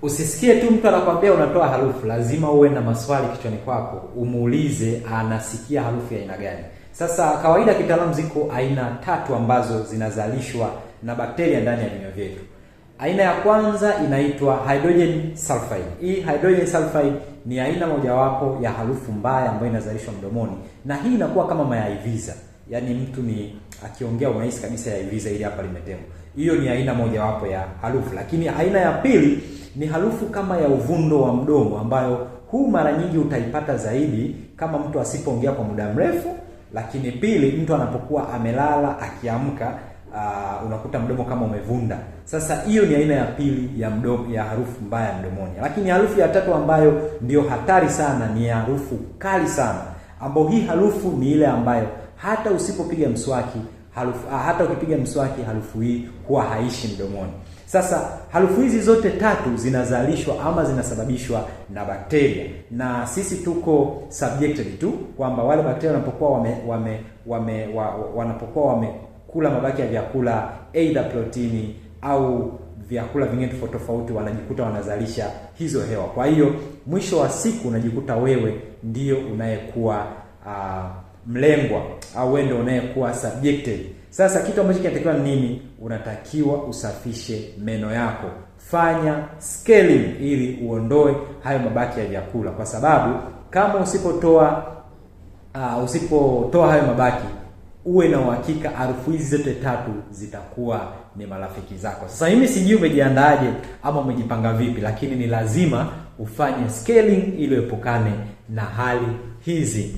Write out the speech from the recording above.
Usisikie tu mtu anakuambia unatoa harufu, lazima uwe na maswali kichwani kwako, umuulize anasikia harufu ya aina gani. Sasa kawaida kitaalamu ziko aina 3 ambazo zinazalishwa na bakteria ndani ya vinywa vyetu. Aina ya kwanza inaitwa hydrogen sulfide. Hii hydrogen sulfide ni aina mojawapo ya harufu mbaya ambayo inazalishwa mdomoni, na hii inakuwa kama mayaiviza. Yaani mtu ni akiongea unahisi kabisa yaiviza ili hapa limetemwa. Hiyo ni aina mojawapo ya harufu. Lakini aina ya pili ni harufu kama ya uvundo wa mdomo, ambayo huu mara nyingi utaipata zaidi kama mtu asipoongea kwa muda mrefu, lakini pili mtu anapokuwa amelala akiamka, unakuta mdomo kama umevunda. Sasa hiyo ni aina ya pili ya mdomo ya harufu mbaya mdomoni. Lakini harufu ya tatu ambayo ndio hatari sana ni harufu kali sana, ambayo hii harufu ni ile ambayo hata usipopiga mswaki hata ukipiga mswaki harufu hii huwa haishi mdomoni. Sasa harufu hizi zote 3 zinazalishwa ama zinasababishwa na bakteria, na sisi tuko subjected tu kwamba wale bakteria wanapokuwa wanapokuwa wamekula mabaki ya vyakula, either protini au vyakula vingine tofauti, wanajikuta wanazalisha hizo hewa. Kwa hiyo mwisho wa siku unajikuta wewe ndio unayekuwa mlengwa au wewe ndio unayekuwa subjected. Sasa kitu ambacho kinatakiwa ni nini? Unatakiwa usafishe meno yako. Fanya scaling ili uondoe hayo mabaki ya vyakula, kwa sababu kama usipotoa hayo mabaki, uwe na uhakika harufu hizi zote 3 zitakuwa ni marafiki zako. Sasa mimi sijui umejiandaaje ama umejipanga vipi, lakini ni lazima ufanye scaling ili uepukane na hali hizi.